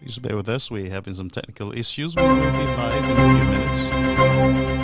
Please bear with us. We're having some technical issues. We will be live in a few minutes.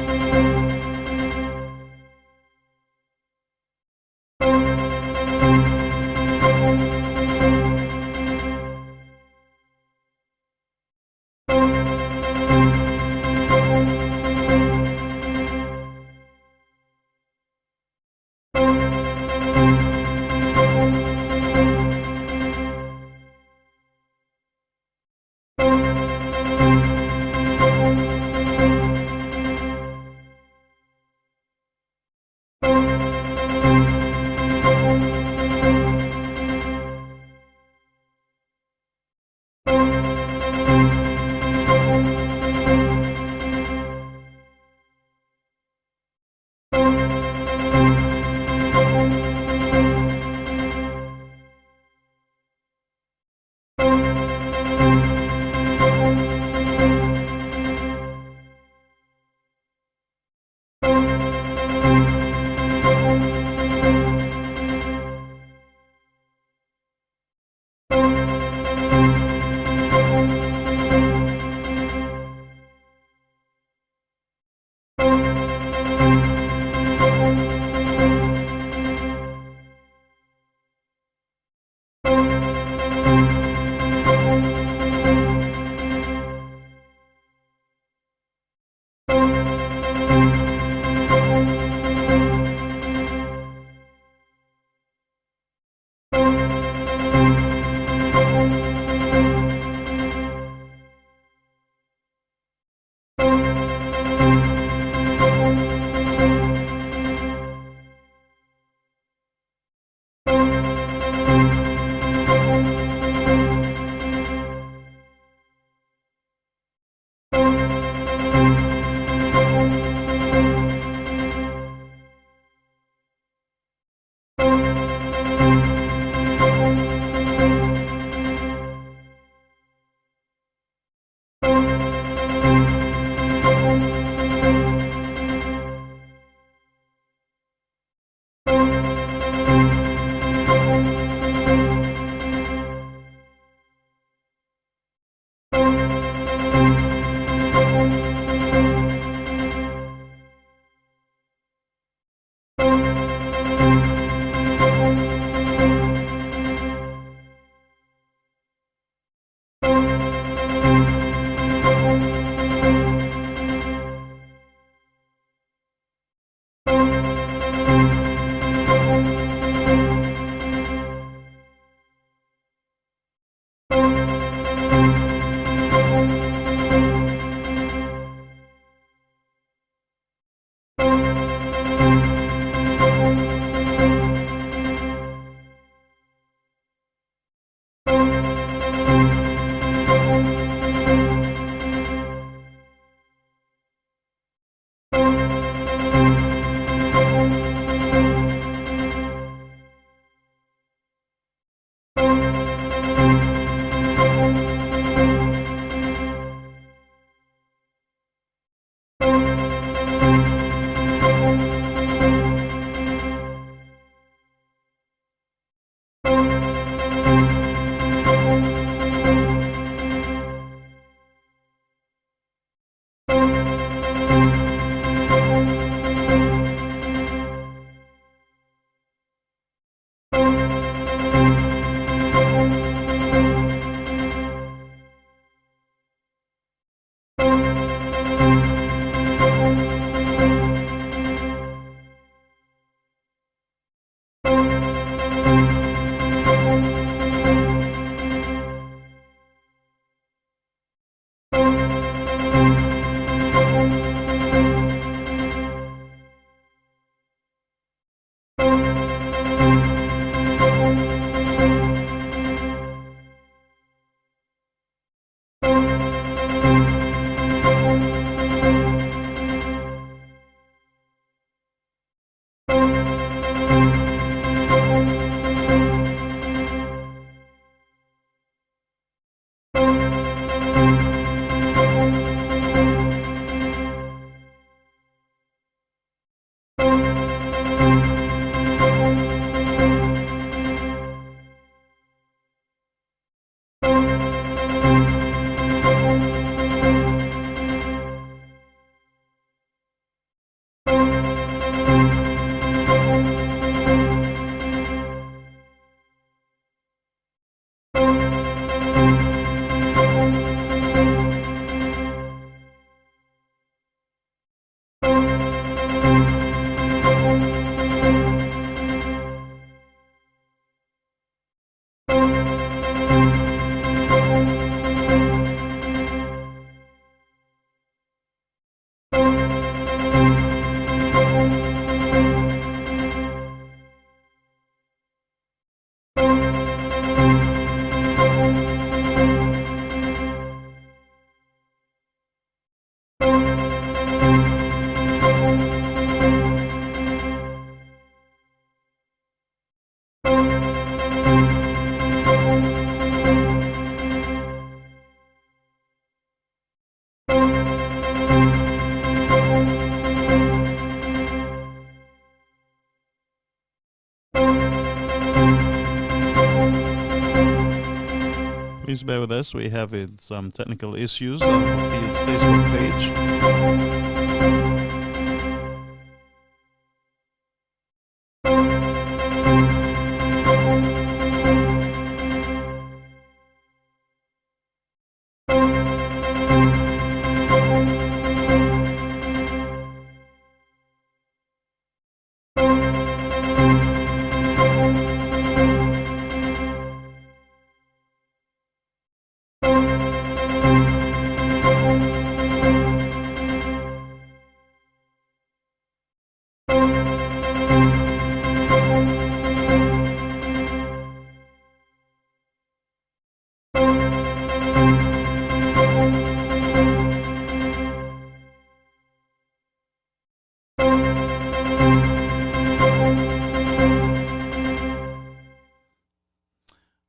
Please bear with us. We have some technical issues on our Field's Facebook page.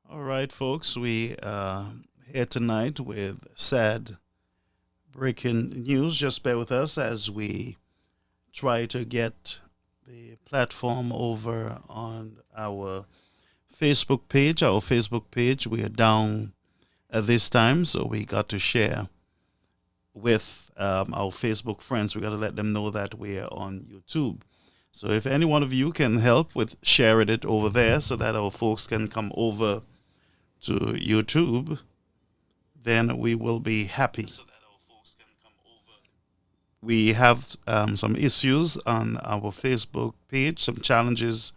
All right, folks, we are here tonight with sad breaking news. Just bear with us as we try to get the platform over on our Facebook page. Our Facebook page, we are down at this time, so we got to share with our Facebook friends. We got to let them know that we are on YouTube. So if any one of you can help with sharing it over there so that our folks can come over to YouTube, then we will be happy. We have some issues on our Facebook page, some challenges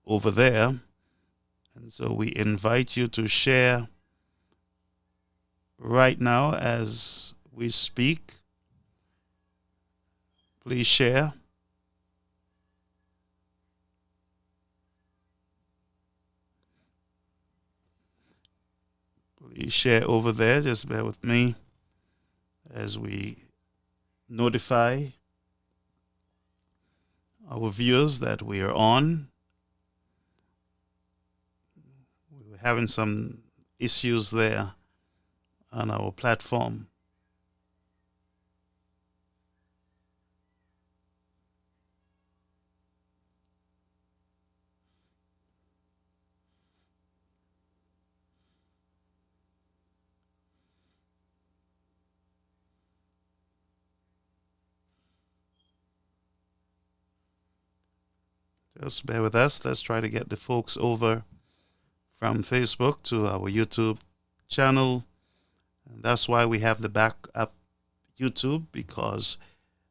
over there. And so we invite you to share right now as we speak. Please share. Please share over there. Just bear with me as we notify our viewers that we are on. We're having some issues there on our platform. Just bear with us. Let's try to get the folks over from Facebook to our YouTube channel. And that's why we have the backup YouTube, because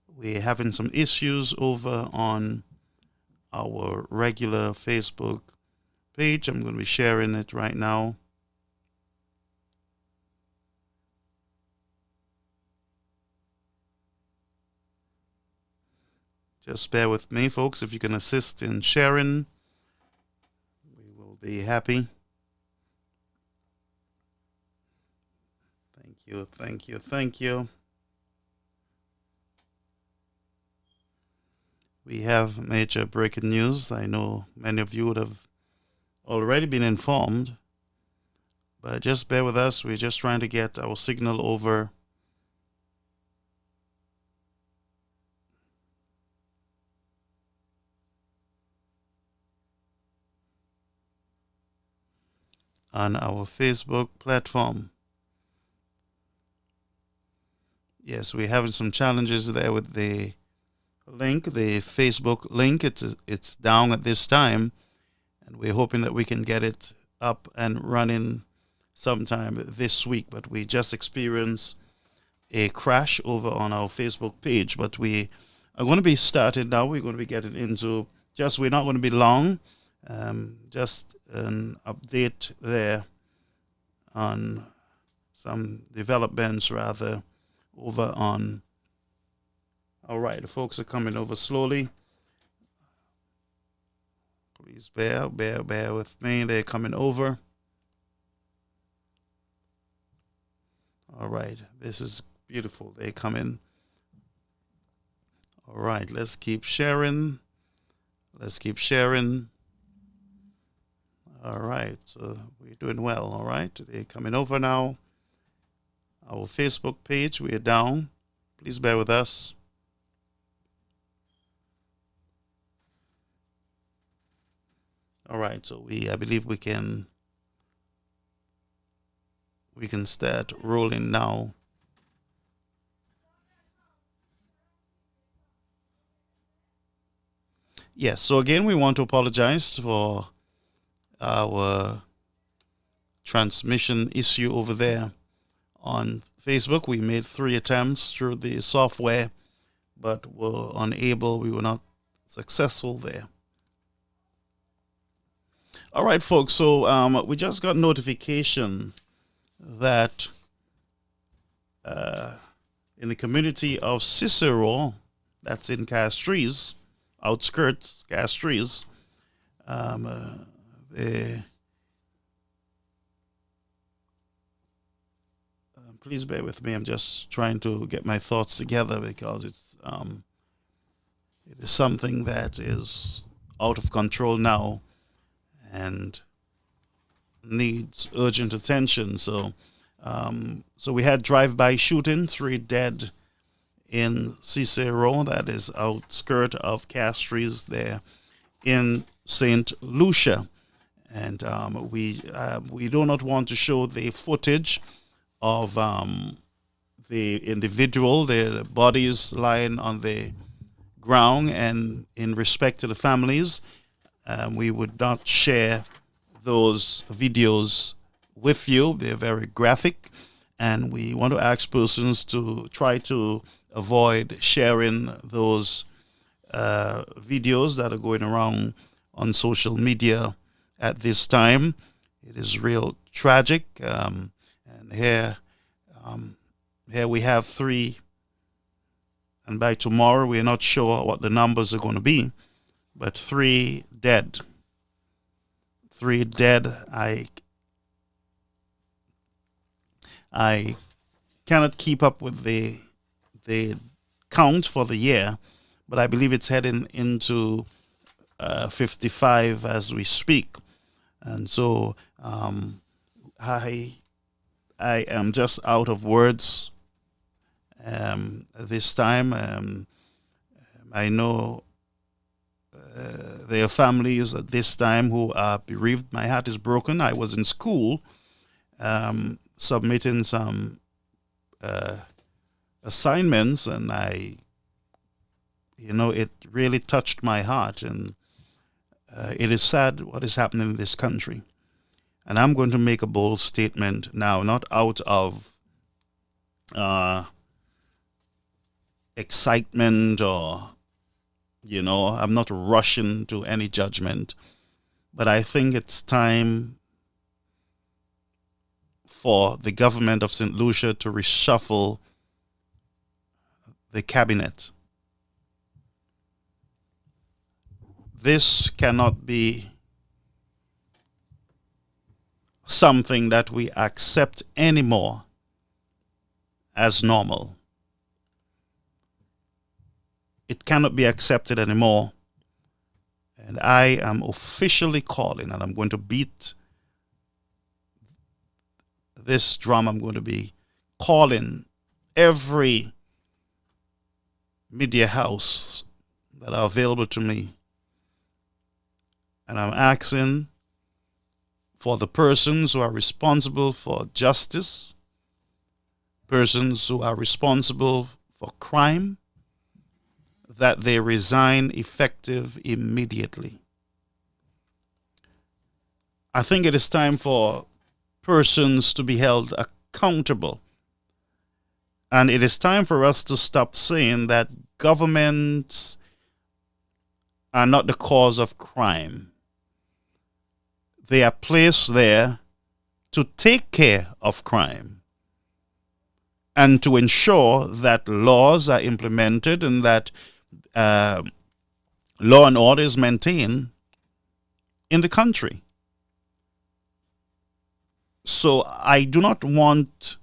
we're having some issues over on our regular Facebook page. I'm going to be sharing it right now. Just bear with me, folks. If you can assist in sharing, we will be happy. Thank you, thank you, thank you. We have major breaking news. I know many of you would have already been informed, but just bear with us. We're just trying to get our signal over. On our Facebook platform. Yes, we're having some challenges there with the link, the Facebook link. It's down at this time, and we're hoping that we can get it up and running sometime this week. But we just experienced a crash over on our Facebook page. But we are going to be started now. We're going to be getting into we're not going to be long. Just an update there on some developments rather over on. All right, the folks are coming over slowly. Please bear with me. They're coming over. All right, this is beautiful. They come in. All right, let's keep sharing. Let's keep sharing. All right, so we're doing well. All right, they're coming over now. Our Facebook page, we are down. Please bear with us. All right, so I believe we can we can start rolling now. Yes, so again, we want to apologize for our transmission issue over there on Facebook. We made 3 attempts through the software, but were unable. We were not successful there. All right, folks. So we just got notification that in the community of Cicero, that's in Castries, outskirts Castries, please bear with me. I'm just trying to get my thoughts together because it is something that is out of control now and needs urgent attention. So we had drive-by shooting, 3 dead in Cicero, that is outskirt of Castries there in St. Lucia. And we do not want to show the footage of the individual, the bodies lying on the ground, and in respect to the families, we would not share those videos with you. They're very graphic, and we want to ask persons to try to avoid sharing those videos that are going around on social media at this time. It is real tragic. And here we have 3, and by tomorrow we're not sure what the numbers are going to be, but 3 dead. 3 dead. I cannot keep up with the count for the year, but I believe it's heading into 55 as we speak. And so I am just out of words this time. I know there are families at this time who are bereaved. My heart is broken. I was in school submitting some assignments, and it really touched my heart. And it is sad what is happening in this country. And I'm going to make a bold statement now, not out of excitement or, I'm not rushing to any judgment, but I think it's time for the government of St. Lucia to reshuffle the cabinet. This cannot be something that we accept anymore as normal. It cannot be accepted anymore. And I am officially calling, and I'm going to beat this drum. I'm going to be calling every media house that are available to me. And I'm asking for the persons who are responsible for justice, persons who are responsible for crime, that they resign effective immediately. I think it is time for persons to be held accountable. And it is time for us to stop saying that governments are not the cause of crime. They are placed there to take care of crime and to ensure that laws are implemented and that law and order is maintained in the country. So I do not want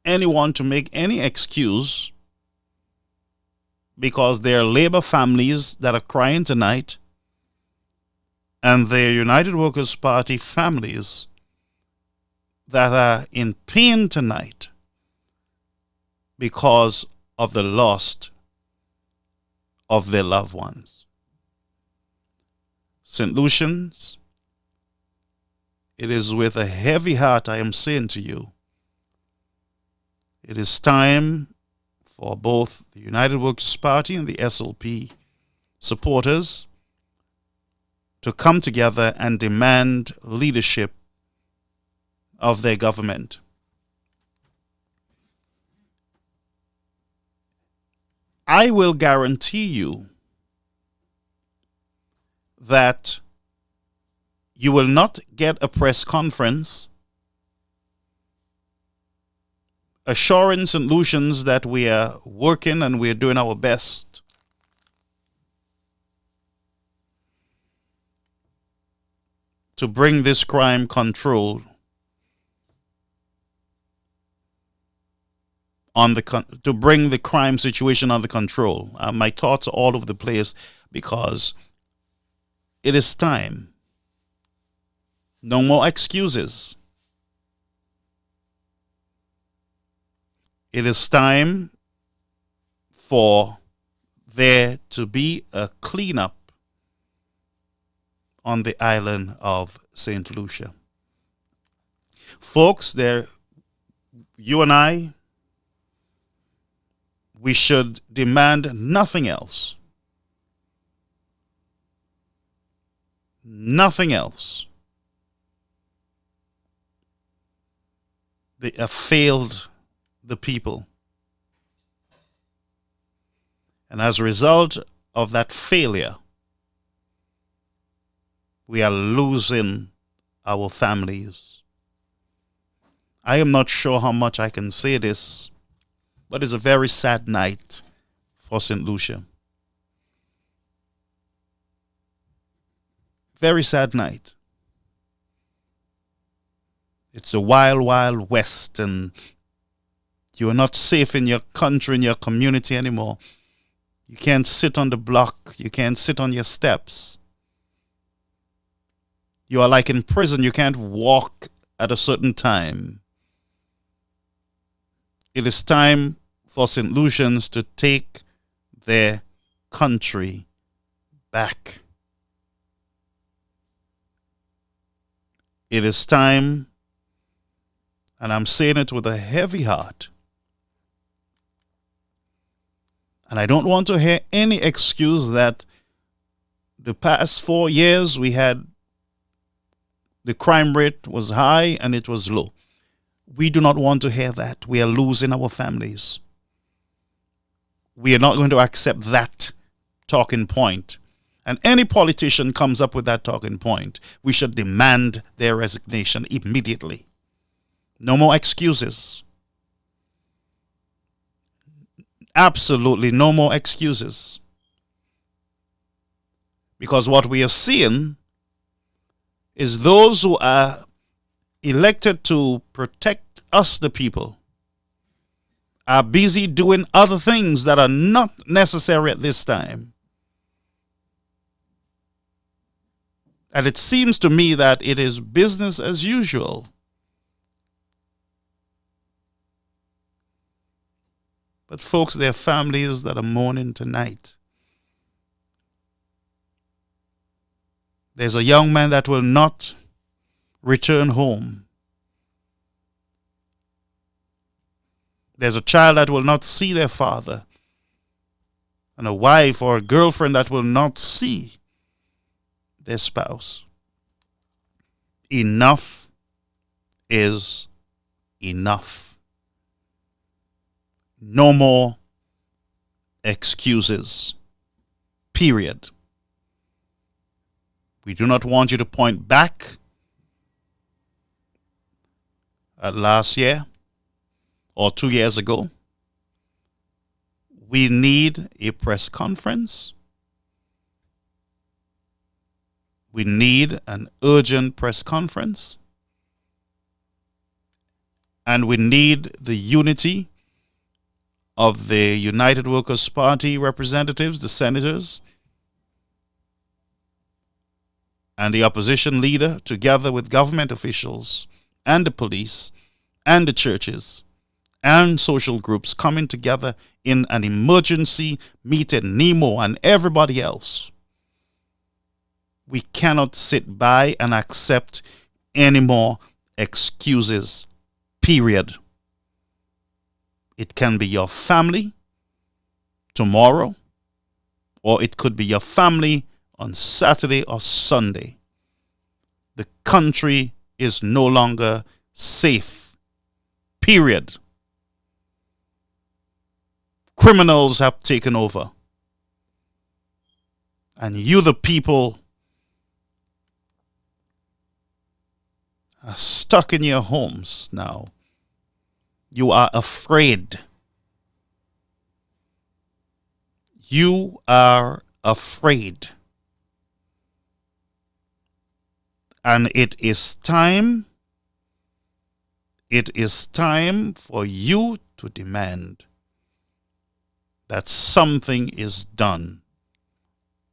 anyone to make any excuse because there are labor families that are crying tonight and there are United Workers' Party families that are in pain tonight because of the loss of their loved ones. St. Lucians, it is with a heavy heart I am saying to you, it is time for both the United Workers' Party and the SLP supporters to come together and demand leadership of their government. I will guarantee you that you will not get a press conference assuring St. Lucians that we are working and we are doing our best. To bring this crime control to bring the crime situation under control. My thoughts are all over the place because it is time. No more excuses. It is time for there to be a cleanup on the island of St. Lucia. Folks, you and I, we should demand nothing else. Nothing else. They have failed the people. And as a result of that failure, we are losing our families. I am not sure how much I can say this, but it's a very sad night for St. Lucia. Very sad night. It's a wild, wild west, and you are not safe in your country, in your community anymore. You can't sit on the block. You can't sit on your steps. You are like in prison. You can't walk at a certain time. It is time for St. Lucians to take their country back. It is time, and I'm saying it with a heavy heart, and I don't want to hear any excuse that the past 4 years we had the crime rate was high and it was low. We do not want to hear that. We are losing our families. We are not going to accept that talking point. And any politician comes up with that talking point, we should demand their resignation immediately. No more excuses. Absolutely no more excuses. Because what we are seeing is those who are elected to protect us, the people, are busy doing other things that are not necessary at this time. And it seems to me that it is business as usual. But folks, there are families that are mourning tonight. There's a young man that will not return home. There's a child that will not see their father. And a wife or a girlfriend that will not see their spouse. Enough is enough. No more excuses. Period. We do not want you to point back at last year or 2 years ago. We need a press conference. We need an urgent press conference. And we need the unity of the United Workers' Party representatives, the senators, and the opposition leader, together with government officials and the police and the churches and social groups, coming together in an emergency meeting, Nemo and everybody else. We cannot sit by and accept any more excuses, period. It can be your family tomorrow, or it could be your family on Saturday or Sunday. The country is no longer safe, period. Criminals have taken over. And you, the people, are stuck in your homes now. You are afraid. You are afraid. And it is time for you to demand that something is done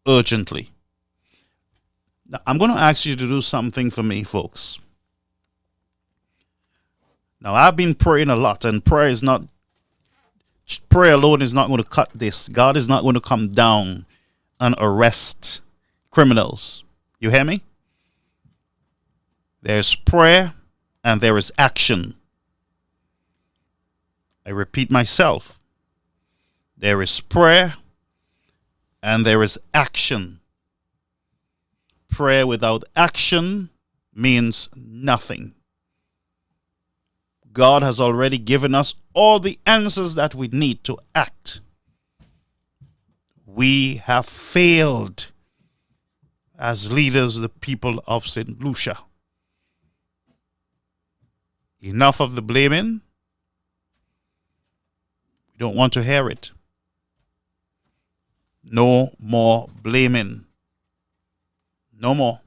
urgently. Now, I'm going to ask you to do something for me, folks. Now, I've been praying a lot, and prayer alone is not going to cut this. God is not going to come down and arrest criminals. You hear me? There's prayer and there is action. I repeat myself. There is prayer and there is action. Prayer without action means nothing. God has already given us all the answers that we need to act. We have failed as leaders, the people of St. Lucia. Enough of the blaming. We don't want to hear it. No more blaming. No more.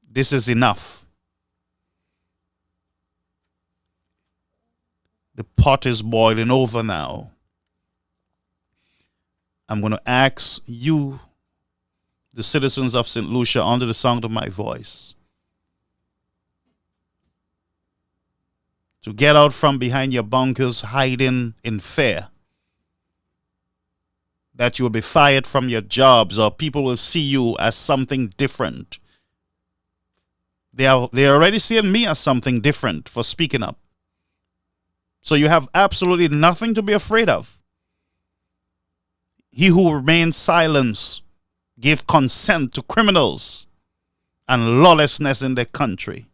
This is enough. The pot is boiling over now. I'm going to ask you, the citizens of St. Lucia, under the sound of my voice, to get out from behind your bunkers, hiding in fear that you will be fired from your jobs or people will see you as something different. They are already seeing me as something different for speaking up. So you have absolutely nothing to be afraid of. He who remains silent gave consent to criminals and lawlessness in the country.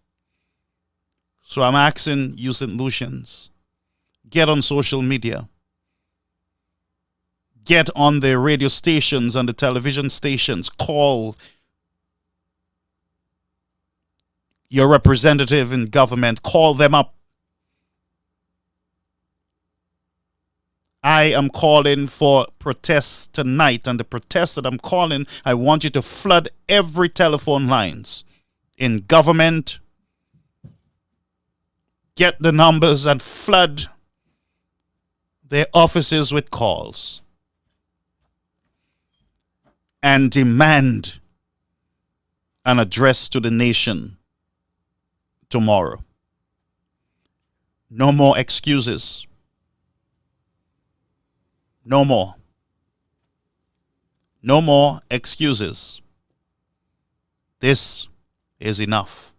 So I'm asking you, St. Lucians, get on social media. Get on the radio stations and the television stations. Call your representative in government. Call them up. I am calling for protests tonight, and the protests that I'm calling, I want you to flood every telephone lines in government. Get the numbers and flood their offices with calls and demand an address to the nation tomorrow. No more excuses. No more. No more excuses. This is enough.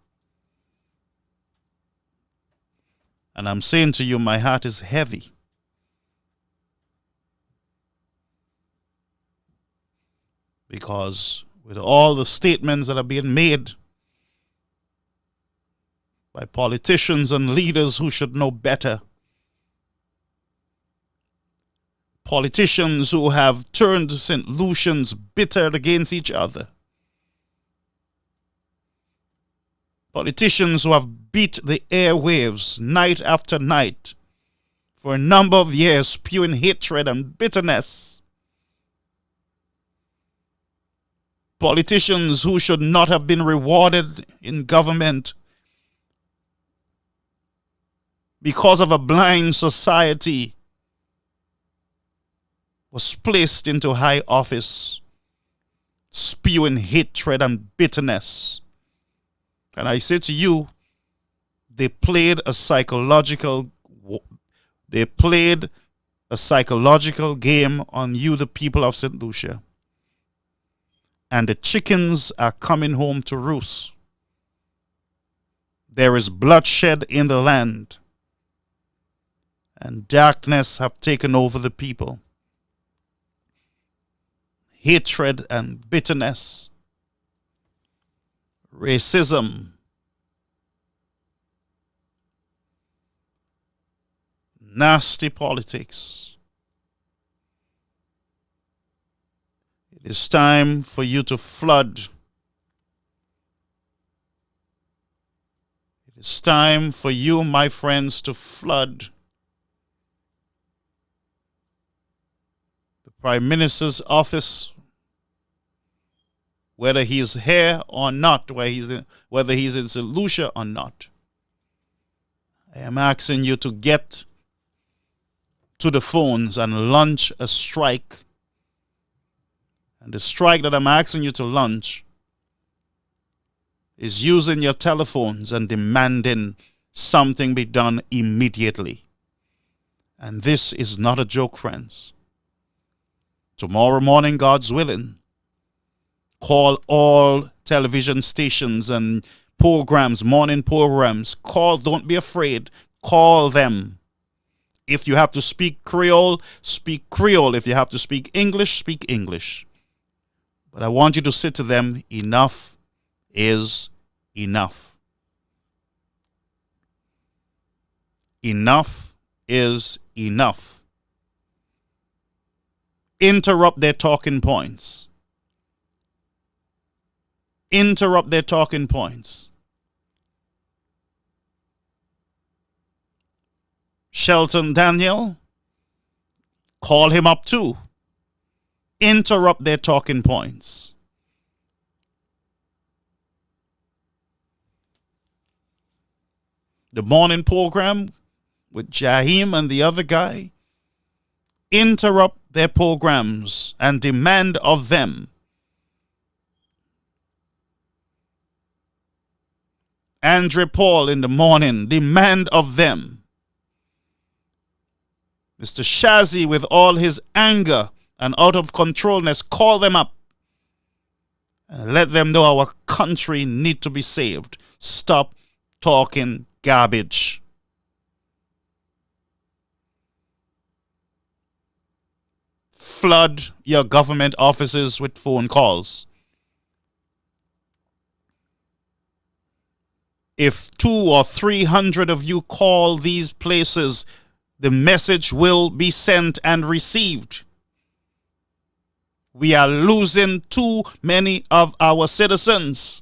And I'm saying to you, my heart is heavy. Because with all the statements that are being made by politicians and leaders who should know better, politicians who have turned St. Lucians bitter against each other, politicians who have beat the airwaves night after night for a number of years, spewing hatred and bitterness, politicians who should not have been rewarded in government because of a blind society, was placed into high office, spewing hatred and bitterness. And I say to you, they played a psychological game on you, the people of St. Lucia. And the chickens are coming home to roost. There is bloodshed in the land, and darkness have taken over the people. Hatred and bitterness, racism, nasty politics. It is time for you to flood. It is time for you, my friends, to flood the Prime Minister's office, whether he's here or not, whether he's in St. Lucia or not. I am asking you to get to the phones and launch a strike. And the strike that I'm asking you to launch is using your telephones and demanding something be done immediately. And this is not a joke, friends. Tomorrow morning, God's willing, call all television stations and programs, morning programs. Call, don't be afraid. Call them. If you have to speak Creole, speak Creole. If you have to speak English, speak English. But I want you to say to them, enough is enough. Enough is enough. Interrupt their talking points. Interrupt their talking points. Shelton Daniel, call him up too. Interrupt their talking points. The morning program with Jaheim and the other guy, interrupt their programs and demand of them. Andre Paul in the morning, demand of them. Mr. Shazi, with all his anger and out of controlness, call them up and let them know our country need to be saved. Stop talking garbage. Flood your government offices with phone calls. If 200 or 300 of you call these places, the message will be sent and received. We are losing too many of our citizens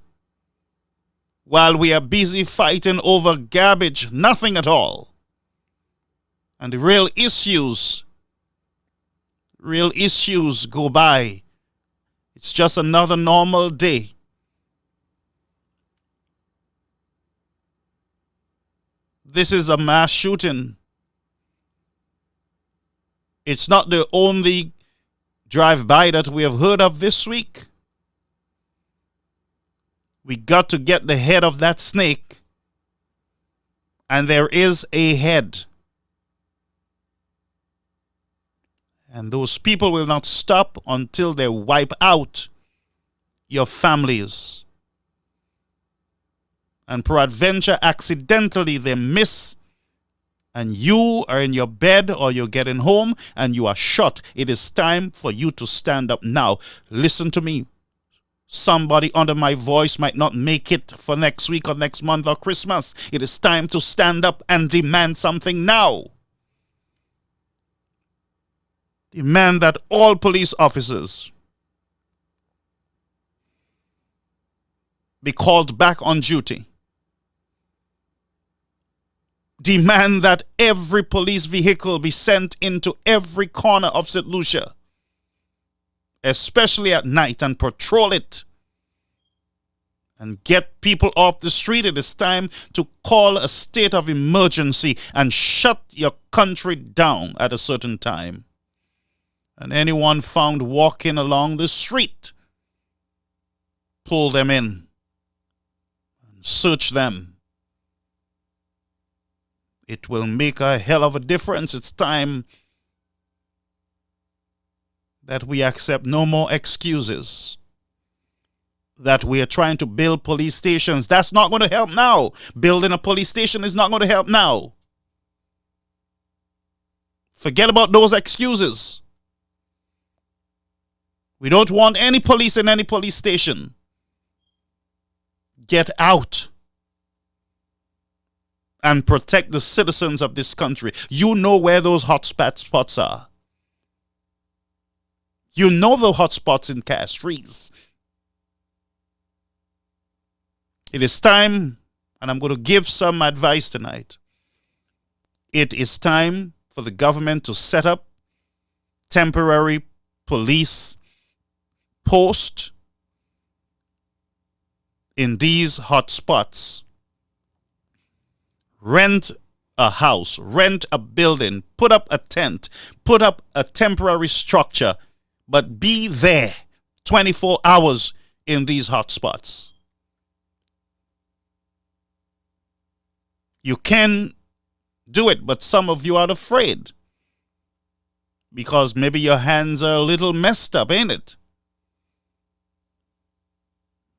while we are busy fighting over garbage, nothing at all. And the real issues go by. It's just another normal day. This is a mass shooting. It's not the only drive-by that we have heard of this week. We got to get the head of that snake. And there is a head. And those people will not stop until they wipe out your families. And peradventure, accidentally, they miss, and you are in your bed or you're getting home and you are shot. It is time for you to stand up now. Listen to me. Somebody under my voice might not make it for next week or next month or Christmas. It is time to stand up and demand something now. Demand that all police officers be called back on duty. Demand that every police vehicle be sent into every corner of St. Lucia, especially at night, and patrol it and get people off the street. It is time to call a state of emergency and shut your country down at a certain time. And anyone found walking along the street, pull them in and search them. It will make a hell of a difference. It's time that we accept no more excuses. that we are trying to build police stations. That's not going to help now. Building a police station is not going to help now. Forget about those excuses. We don't want any police in any police station. Get out and protect the citizens of this country. You know where those spots are. You know the hotspots in Castries. It is time, and I'm going to give some advice tonight. It is time for the government to set up temporary police posts in these hotspots. Rent a house, rent a building, put up a tent, put up a temporary structure, but be there 24 hours in these hotspots. You can do it, but some of you are afraid because maybe your hands are a little messed up, ain't it?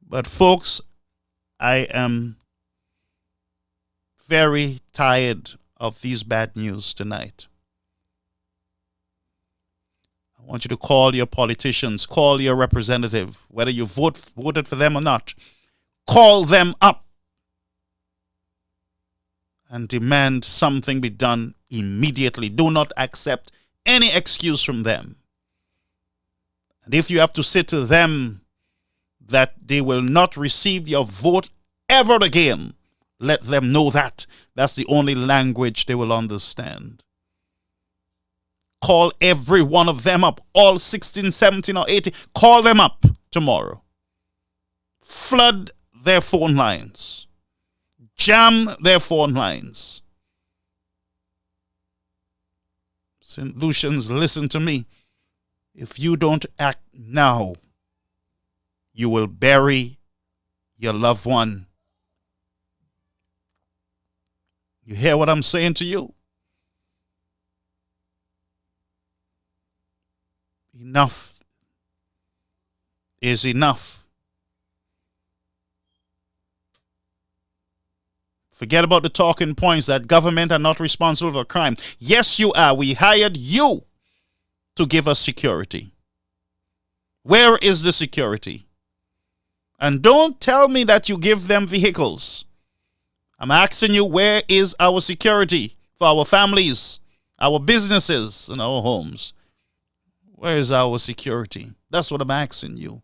But folks, I am very tired of these bad news tonight. I want you to call your politicians, call your representative, whether you voted for them or not. Call them up and demand something be done immediately. Do not accept any excuse from them. And if you have to say to them that they will not receive your vote ever again, let them know that. That's the only language they will understand. Call every one of them up, all 16, 17, or 18. Call them up tomorrow. Flood their phone lines. Jam their phone lines. St. Lucians, listen to me. If you don't act now, you will bury your loved one. You hear what I'm saying to you? Enough is enough. Forget about the talking points that government are not responsible for crime. Yes, you are. We hired you to give us security. Where is the security? And don't tell me that you give them vehicles. I'm asking you, where is our security for our families, our businesses, and our homes? Where is our security? That's what I'm asking you.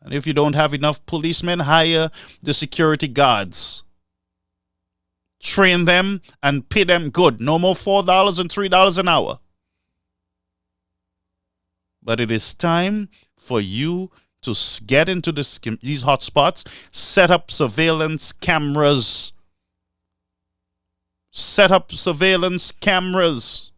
And if you don't have enough policemen, hire the security guards. Train them and pay them good. No more $4 and $3 an hour. But it is time for you to get into these hotspots, set up surveillance cameras. Set up surveillance cameras.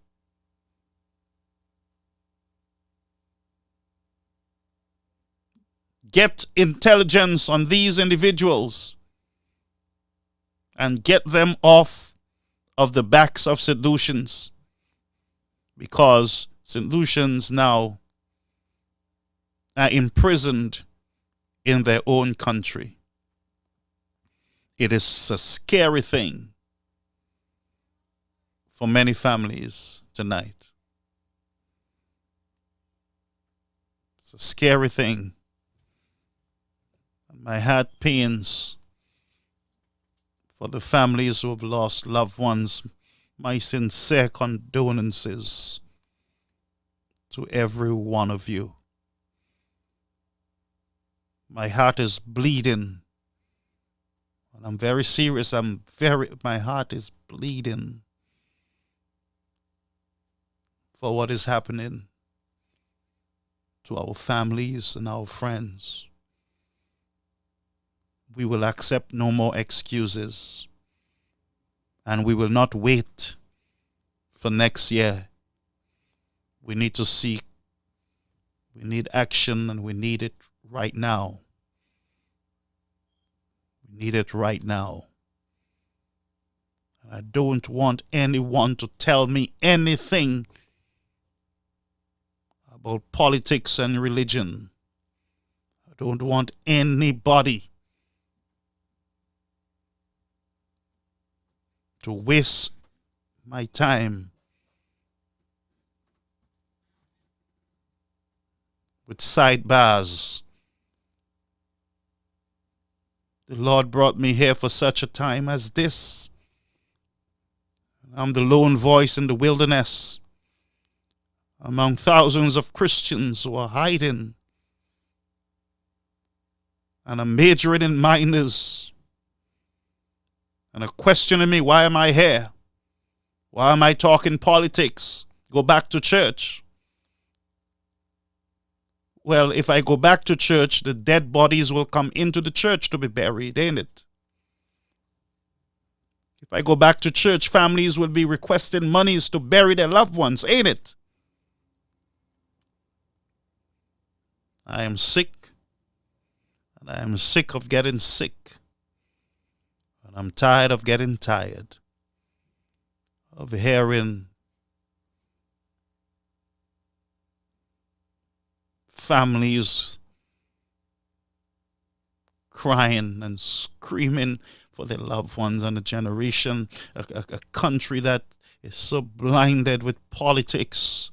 Get intelligence on these individuals and get them off of the backs of St. Lucians, because St. Lucians now are imprisoned in their own country. It is a scary thing for many families tonight. It's a scary thing. My heart pains for the families who have lost loved ones. My sincere condolences to every one of you. My heart is bleeding. And I'm very serious. My heart is bleeding for what is happening to our families and our friends. We will accept no more excuses. And we will not wait for next year. We need to seek. We need action, and we need it right now. We need it right now. I don't want anyone to tell me anything about politics and religion. I don't want anybody to waste my time with sidebars. The Lord brought me here for such a time as this. I'm the lone voice in the wilderness among thousands of Christians who are hiding and are majoring in minors and are questioning me, why am I here? Why am I talking politics? Go back to church. Well, if I go back to church, the dead bodies will come into the church to be buried, ain't it? If I go back to church, families will be requesting monies to bury their loved ones, ain't it? I am sick, and I am sick of getting sick, and I'm tired of getting tired, of hearing families crying and screaming for their loved ones, and a generation, a country that is so blinded with politics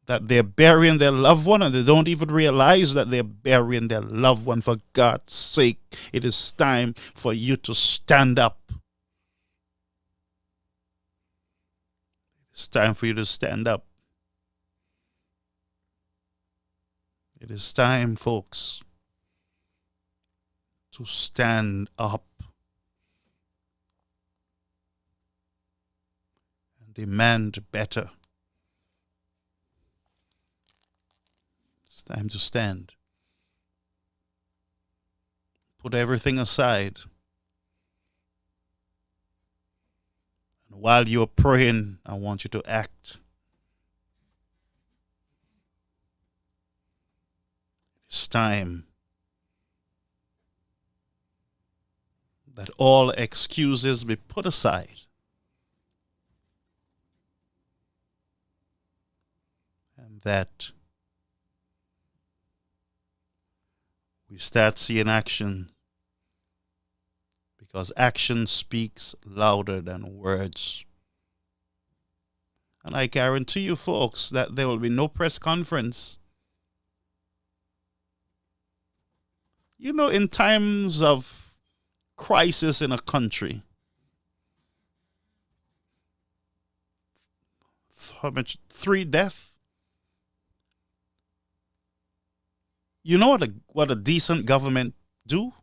that they're burying their loved one and they don't even realize that they're burying their loved one. For God's sake, it is time for you to stand up. It's time for you to stand up. It is time, folks, to stand up and demand better. It's time to stand. Put everything aside. And while you're praying, I want you to act. It's time that all excuses be put aside and that we start seeing action, because action speaks louder than words. And I guarantee you, folks, that there will be no press conference. You know, in times of crisis in a country, how much? 3 deaths? You know what a decent government do?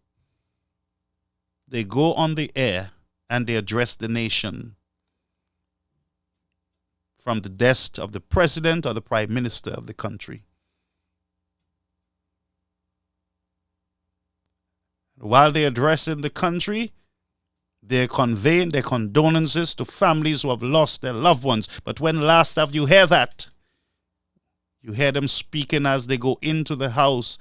They go on the air and they address the nation from the desk of the president or the prime minister of the country. While they're addressing the country, they're conveying their condolences to families who have lost their loved ones. But when last have you heard that? You hear them speaking as they go into the house,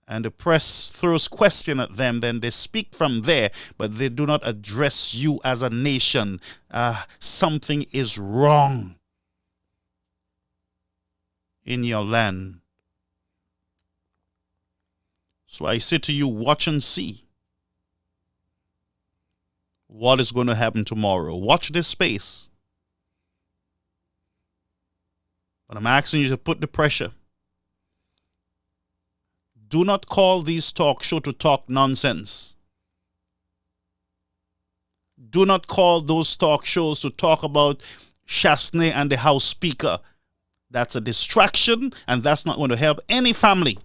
and the press throws question at them. Then they speak from there, but they do not address you as a nation. Something is wrong in your land. So I say to you, watch and see what is going to happen tomorrow. Watch this space. But I'm asking you to put the pressure. Do not call these talk show to talk nonsense. Do not call those talk shows to talk about Chasney and the House Speaker. That's a distraction, and that's not going to help any family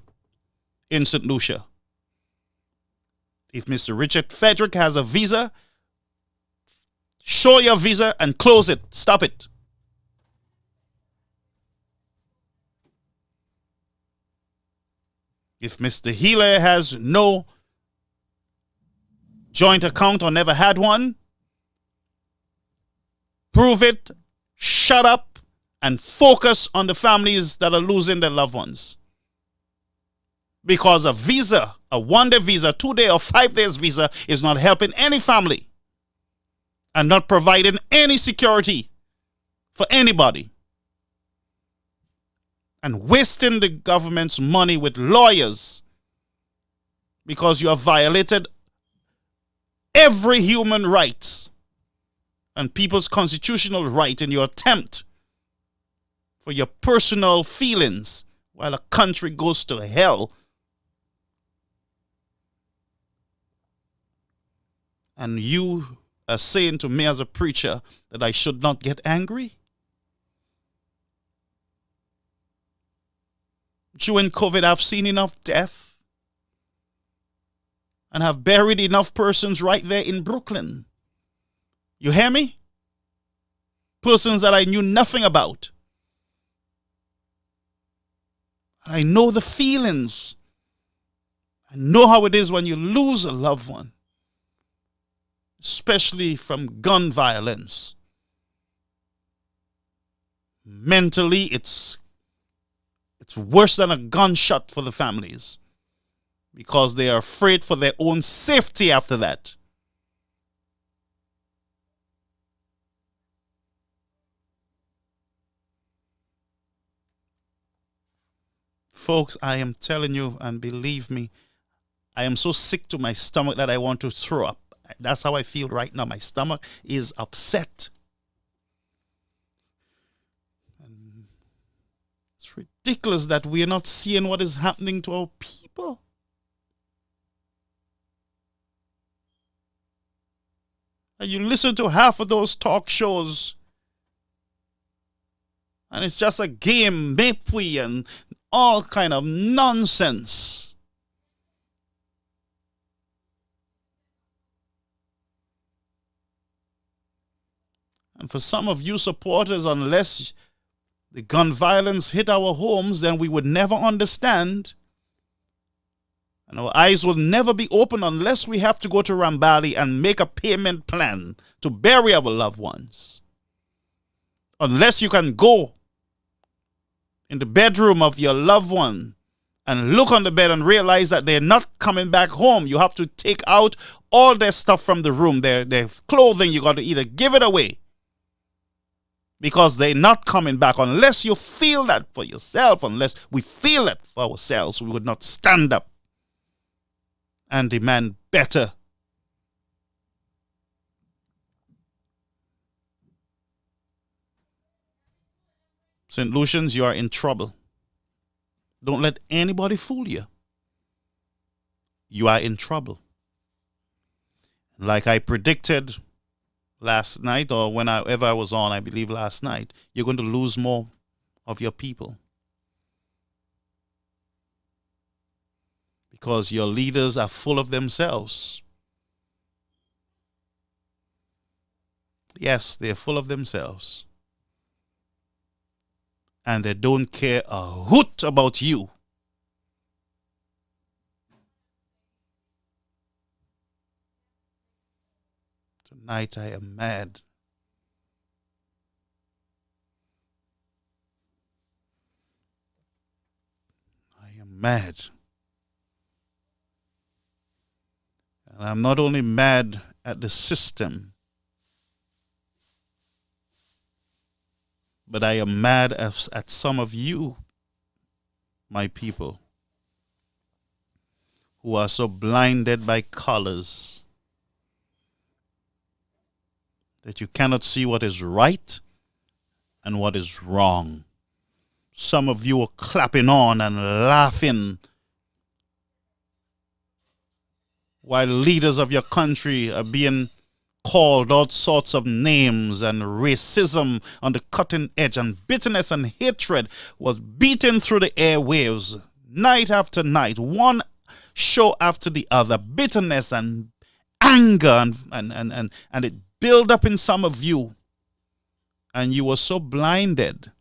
in St. Lucia. If Mr. Richard Frederick has a visa, show your visa and close it. Stop it. If Mr. Healy has no joint account or never had one, prove it, shut up, and focus on the families that are losing their loved ones. Because a visa, a 1-day visa, 2-day or 5 days visa is not helping any family and not providing any security for anybody. and wasting the government's money with lawyers because you have violated every human right and people's constitutional right in your attempt for your personal feelings while a country goes to hell. And you are saying to me as a preacher that I should not get angry? During COVID, I've seen enough death and have buried enough persons right there in Brooklyn. You hear me? Persons that I knew nothing about. I know the feelings. I know how it is when you lose a loved one, especially from gun violence. Mentally, it's worse than a gunshot for the families because they are afraid for their own safety after that. Folks, I am telling you, and believe me, I am so sick to my stomach that I want to throw up. That's how I feel right now. My stomach is upset. And it's ridiculous that we are not seeing what is happening to our people. And you listen to half of those talk shows, and it's just a game, mapwe, and all kind of nonsense. And for some of you supporters, unless the gun violence hit our homes, then we would never understand. And our eyes will never be open unless we have to go to Rambali and make a payment plan to bury our loved ones. Unless you can go in the bedroom of your loved one and look on the bed and realize that they're not coming back home. You have to take out all their stuff from the room, their clothing. You got to either give it away because they're not coming back. Unless you feel that for yourself, unless we feel it for ourselves, we would not stand up and demand better. St. Lucians, you are in trouble. Don't let anybody fool you. You are in trouble. Like I predicted last night, or whenever I was on, I believe last night, you're going to lose more of your people. Because your leaders are full of themselves. Yes, they're full of themselves. And they don't care a hoot about you. Tonight I am mad. I am mad. And I'm not only mad at the system, but I am mad at some of you, my people, who are so blinded by colors that you cannot see what is right and what is wrong. Some of you are clapping on and laughing while leaders of your country are being called all sorts of names, and racism on the cutting edge, and bitterness and hatred was beaten through the airwaves night after night, one show after the other. Bitterness and anger and it built up in some of you, and you were so blinded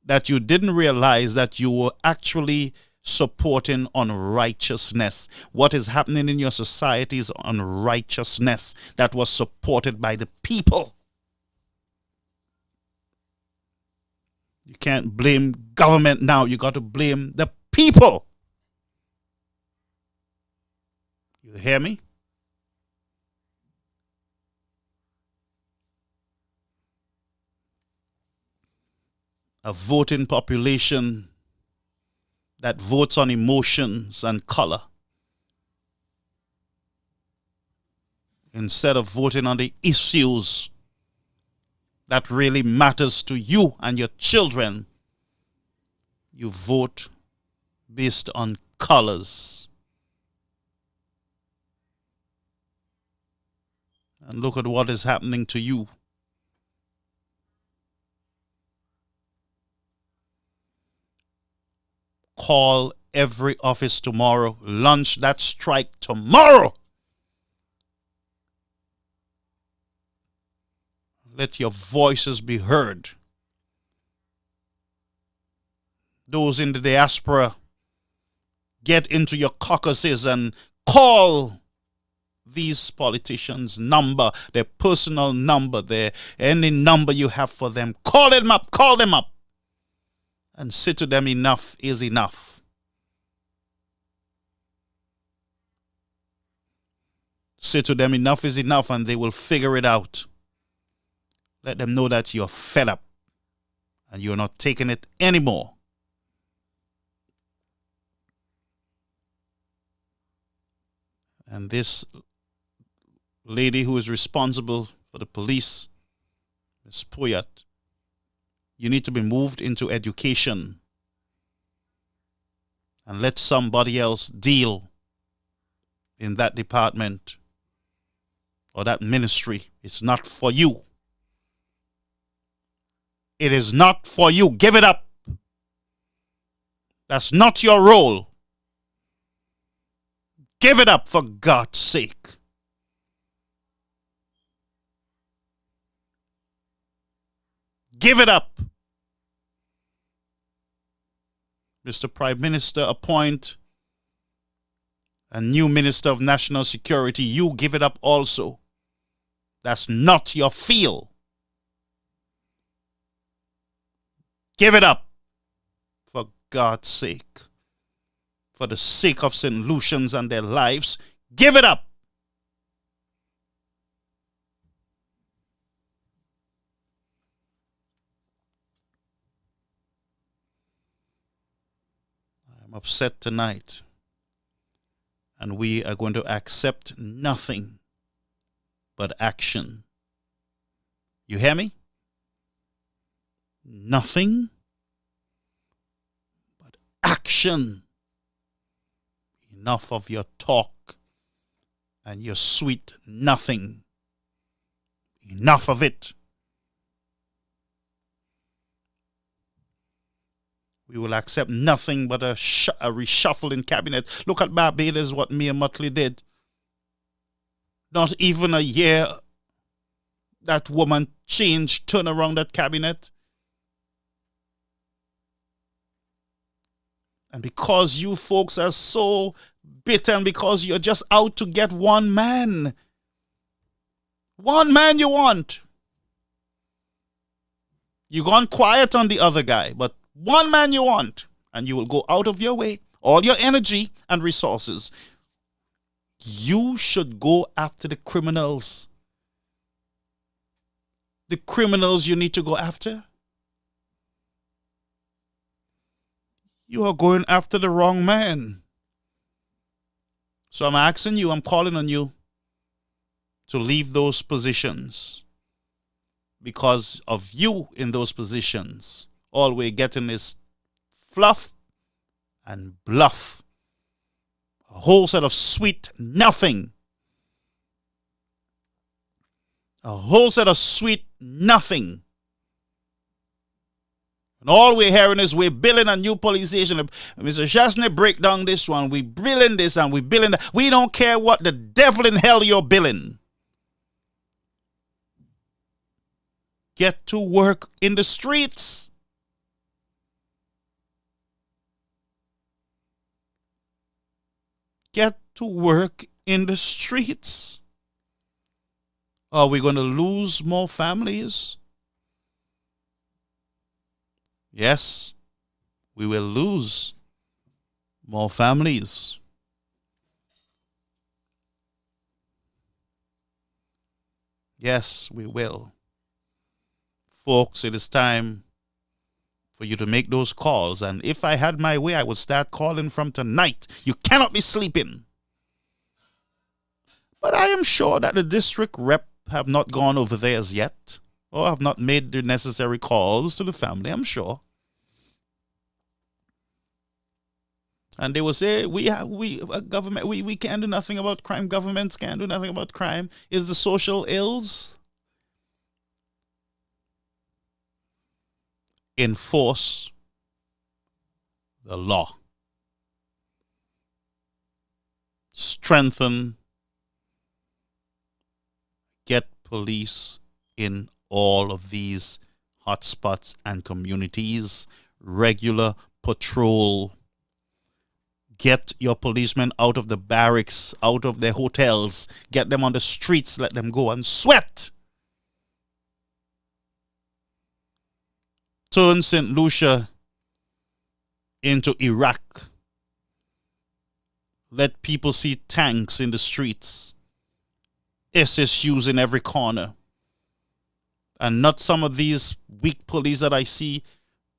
that you didn't realize that you were actually supporting unrighteousness. What is happening in your society is unrighteousness that was supported by the people. You can't blame government now. You got to blame the people. You hear me? A voting population that votes on emotions and color instead of voting on the issues that really matters to you and your children. You vote based on colors. And look at what is happening to you. Call every office tomorrow. Launch that strike tomorrow. Let your voices be heard. Those in the diaspora, get into your caucuses and call these politicians' number, their personal number, any number you have for them. Call them up, and say to them, enough is enough. Say to them, enough is enough, and they will figure it out. Let them know that you're fed up and you're not taking it anymore. And this lady who is responsible for the police, Ms. Poyat, you need to be moved into education and let somebody else deal in that department or that ministry. It's not for you. It is not for you. Give it up. That's not your role. Give it up, for God's sake. Give it up. Mr. Prime Minister, appoint a new Minister of National Security. You give it up also. That's not your field. Give it up, for God's sake. For the sake of St. Lucians and their lives, give it up. I'm upset tonight, and we are going to accept nothing but action. You hear me? Nothing but action. Enough of your talk and your sweet nothing. Enough of it. We will accept nothing but a reshuffle in cabinet. Look at Barbados, what Mia Mottley did. Not even a year that woman changed, turn around that cabinet. And because you folks are so bitter and because you're just out to get one man you want. You've gone quiet on the other guy, but one man you want. And you will go out of your way, all your energy and resources. You should go after the criminals. The criminals you need to go after. You are going after the wrong man. So I'm asking you, I'm calling on you to leave those positions. Because of you in those positions, all we're getting is fluff and bluff. A whole set of sweet nothing. A whole set of sweet nothing. And all we're hearing is we're building a new police station. Mr. Chasney, break down this one. We're building this and we're building that. We don't care what the devil in hell you're building. Get to work in the streets. Get to work in the streets. Are we going to lose more families? Yes, we will lose more families. Yes, we will. Folks, it is time for you to make those calls. And if I had my way, I would start calling from tonight. You cannot be sleeping. But I am sure that the district rep have not gone over there as yet, or have not made the necessary calls to the family, I'm sure. And they will say, government, we can't do nothing about crime. Governments can't do nothing about crime. Is the social ills? Enforce the law. Strengthen. Get police in all of these hotspots and communities. Regular patrol. Get your policemen out of the barracks, out of their hotels. Get them on the streets. Let them go and sweat. Turn St. Lucia into Iraq. Let people see tanks in the streets. SSUs in every corner. And not some of these weak police that I see.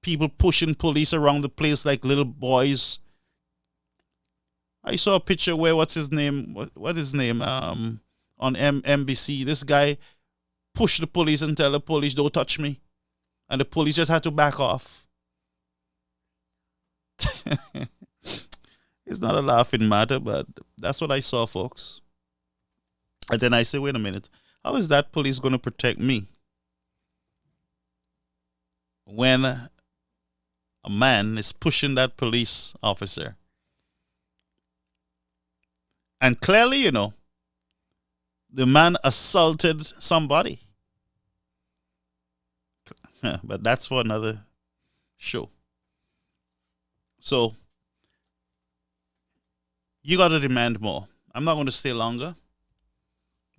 People pushing police around the place like little boys. I saw a picture where what's his name on MBC. This guy pushed the police and tell the police, don't touch me. And the police just had to back off. It's not a laughing matter, but that's what I saw, folks. And then I say, wait a minute. How is that police going to protect me? When a man is pushing that police officer. And clearly, the man assaulted somebody. But that's for another show. So, you got to demand more. I'm not going to stay longer.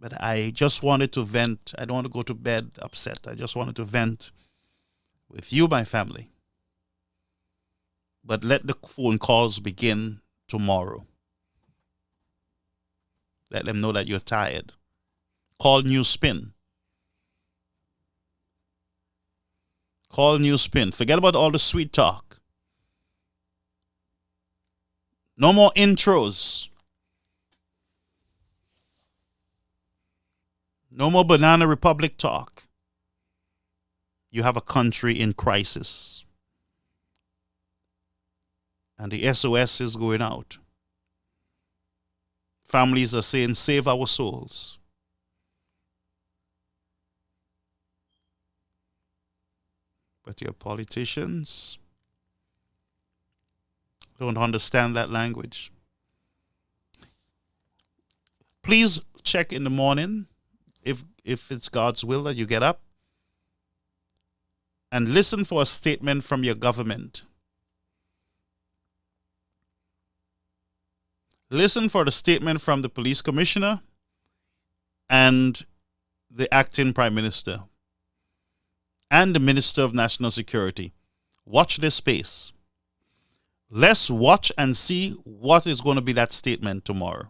But I just wanted to vent. I don't want to go to bed upset. I just wanted to vent with you, my family. But let the phone calls begin tomorrow. Let them know that you're tired. Call New Spin. Call New Spin. Forget about all the sweet talk. No more intros. No more Banana Republic talk. You have a country in crisis. And the SOS is going out. Families are saying, save our souls. But your politicians don't understand that language. Please check in the morning if it's God's will that you get up and listen for a statement from your government. Listen for the statement from the police commissioner and the acting prime minister and the minister of national security. Watch this space. Let's watch and see what is going to be that statement tomorrow.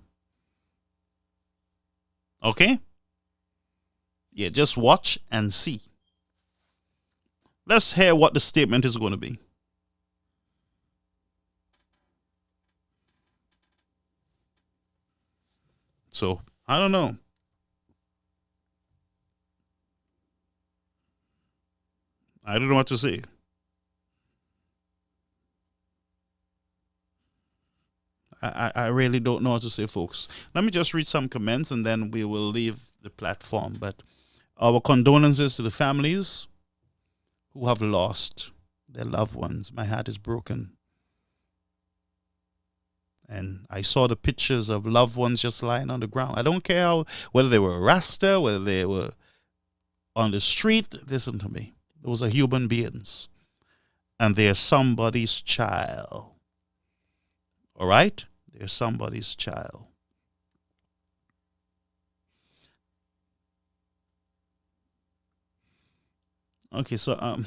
Okay? Yeah, just watch and see. Let's hear what the statement is going to be. So, I don't know. I don't know what to say. I really don't know what to say, folks. Let me just read some comments and then we will leave the platform. But our condolences to the families who have lost their loved ones. My heart is broken. And I saw the pictures of loved ones just lying on the ground. I don't care whether they were Rasta, whether they were on the street. Listen to me. Those are human beings. And they're somebody's child. All right? They're somebody's child. Okay, so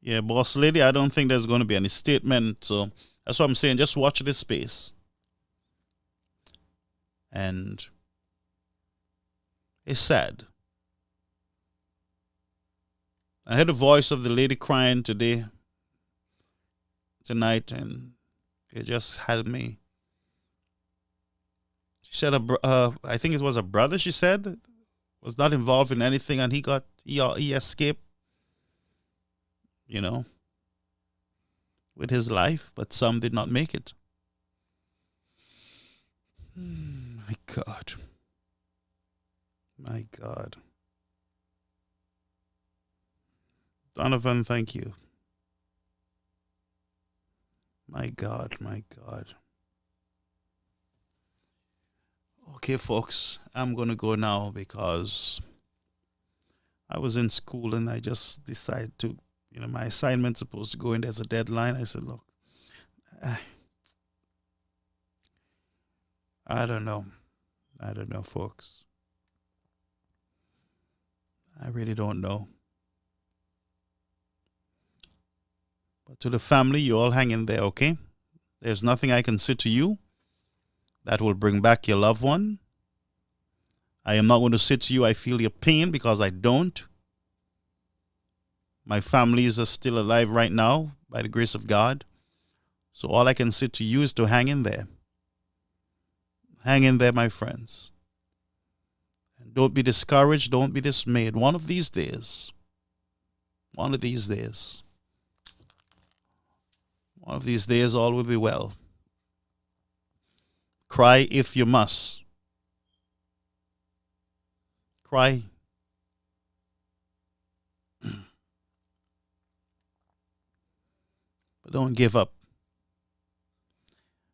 yeah, boss lady, I don't think there's going to be any statement. So that's what I'm saying. Just watch this space. And It's sad. I heard the voice of the lady crying tonight, and it just had me. She said, I think it was a brother, she said, was not involved in anything, and he escaped, with his life, but some did not make it. My God. My God. Donovan, thank you. My God, my God. Okay, folks, I'm going to go now because I was in school and I just decided to, my assignment's supposed to go in. There's a deadline. I said, look, I don't know. I don't know, folks. I really don't know. But to the family, you all hang in there, okay? There's nothing I can say to you that will bring back your loved one. I am not going to say to you, I feel your pain, because I don't. My families are still alive right now by the grace of God. So all I can say to you is to hang in there. Hang in there, my friends. And don't be discouraged. Don't be dismayed. One of these days, all will be well. Cry if you must. Cry. But don't give up.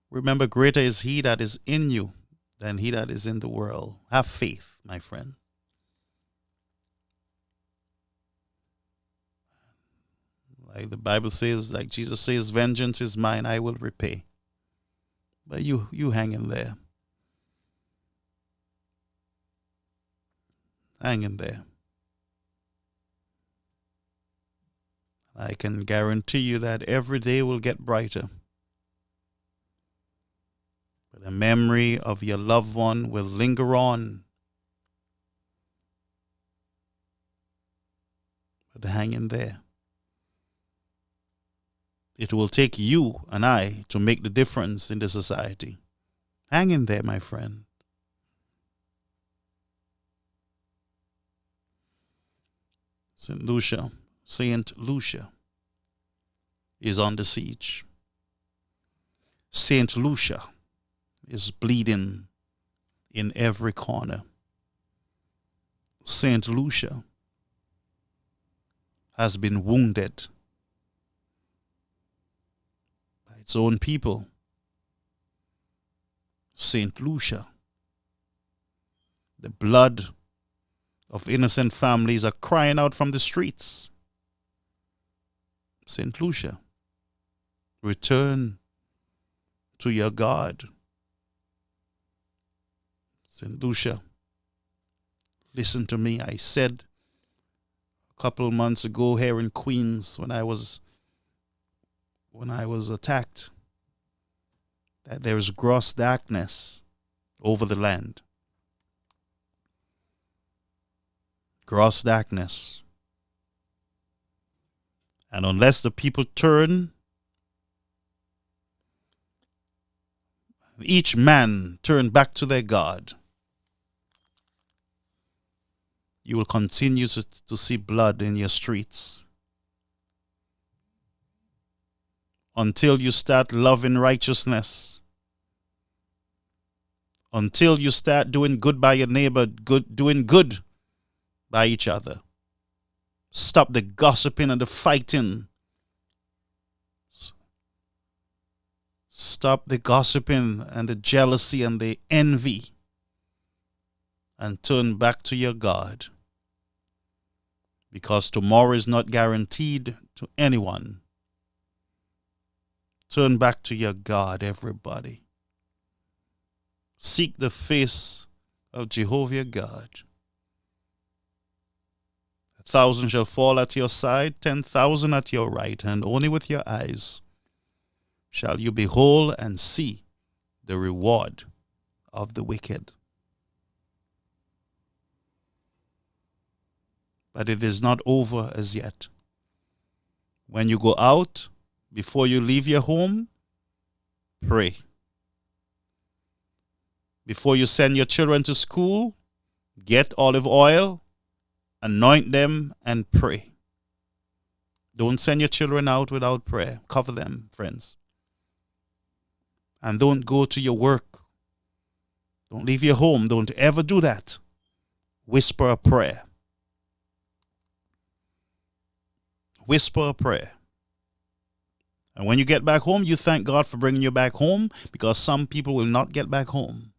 Remember, greater is he that is in you than he that is in the world. Have faith, my friend. Like the Bible says, like Jesus says, vengeance is mine, I will repay. But you hang in there. Hang in there. I can guarantee you that every day will get brighter. But the memory of your loved one will linger on. But hang in there. It will take you and I to make the difference in the society. Hang in there, my friend. Saint Lucia is on the siege. Saint Lucia is bleeding in every corner. Saint Lucia has been wounded by its own people. Saint Lucia, the blood of innocent families are crying out from the streets. Saint Lucia, return to your God. Saint Lucia, listen to me. I said a couple months ago here in Queens when I was attacked that there is gross darkness over the land. Gross darkness. And unless the people turn, each man turn back to their God, you will continue to see blood in your streets. Until you start loving righteousness. Until you start doing good by your neighbor, doing good by each other. Stop the gossiping and the fighting. Stop the gossiping and the jealousy and the envy. And turn back to your God. Because tomorrow is not guaranteed to anyone. Turn back to your God, everybody. Seek the face of Jehovah God. 1,000 shall fall at your side, 10,000 at your right hand. Only with your eyes shall you behold and see the reward of the wicked. but it is not over as yet. When you go out, before you leave your home, pray. Before you send your children to school, get olive oil, anoint them, and pray. Don't send your children out without prayer. Cover them, friends. And don't go to your work. Don't leave your home. Don't ever do that. Whisper a prayer. Whisper a prayer. And when you get back home, you thank God for bringing you back home, because some people will not get back home.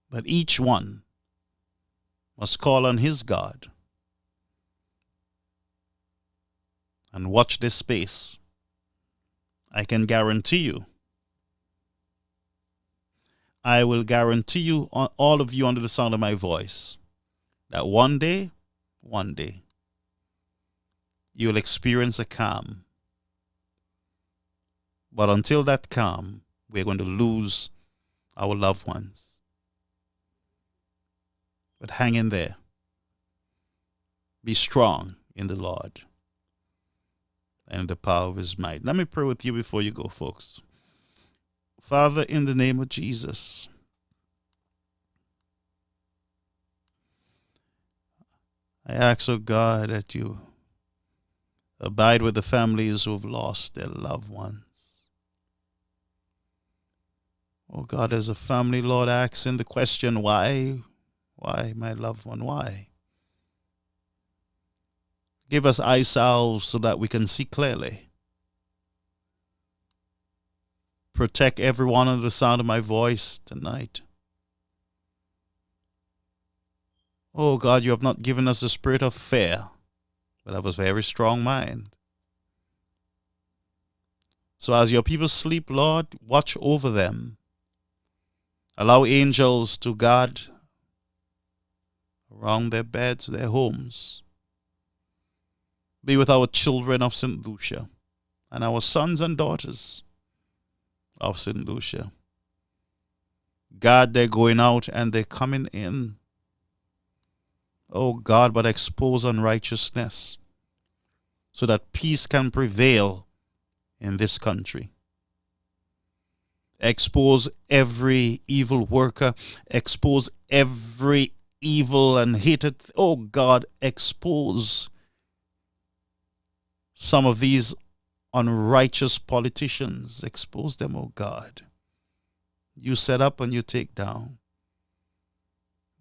But each one must call on his God. And watch this space. I can guarantee you, I will guarantee you, all of you under the sound of my voice, that one day, you'll experience a calm. But until that calm, we're going to lose our loved ones. But hang in there. Be strong in the Lord and the power of his might. Let me pray with you before you go, folks. Father, in the name of Jesus, I ask, oh God, that you abide with the families who have lost their loved ones. Oh God, as a family, Lord, asking the question, why? Why, my loved one, why? Give us eye salve so that we can see clearly. Protect everyone under the sound of my voice tonight. Oh God, you have not given us a spirit of fear, but of a very strong mind. So as your people sleep, Lord, watch over them. Allow angels to guard around their beds, their homes. Be with our children of St. Lucia and our sons and daughters of St. Lucia. God, they're going out and they're coming in. Oh God, but expose unrighteousness so that peace can prevail in this country. Expose every evil worker. Expose every evil and hated. Oh God, expose some of these unrighteous politicians. Expose them, oh God. You set up and you take down.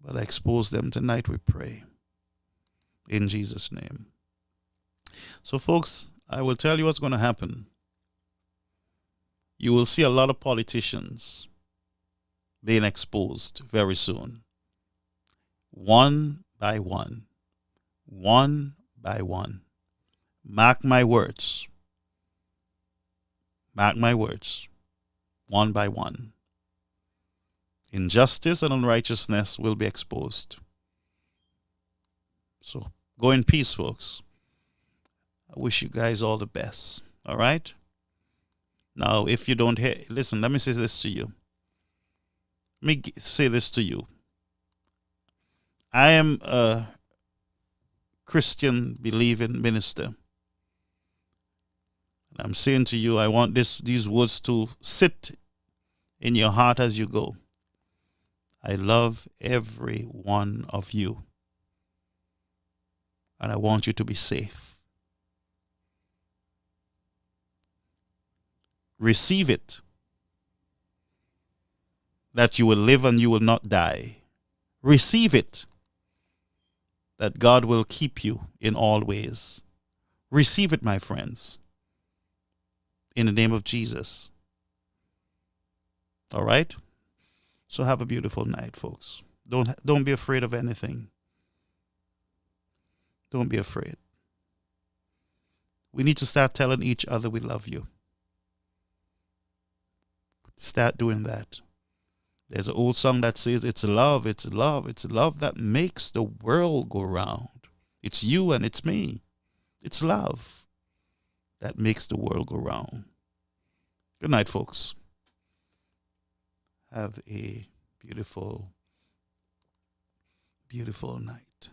But expose them tonight, we pray. In Jesus' name. So folks, I will tell you what's going to happen. You will see a lot of politicians being exposed very soon. One by one. One by one. Mark my words. Mark my words. One by one. Injustice and unrighteousness will be exposed. So go in peace, folks. I wish you guys all the best. All right? Now, if you don't hear, listen, let me say this to you. Let me say this to you. I am a Christian believing minister. I'm saying to you, I want these words to sit in your heart as you go. I love every one of you. And I want you to be safe. Receive it. That you will live and you will not die. Receive it. That God will keep you in all ways. Receive it, my friends. In the name of Jesus. All right? So have a beautiful night, folks. Don't be afraid of anything. Don't be afraid. We need to start telling each other we love you. Start doing that. There's an old song that says, it's love, it's love, it's love that makes the world go round. It's you and it's me. It's love that makes the world go round. Good night, folks. Have a beautiful, beautiful night.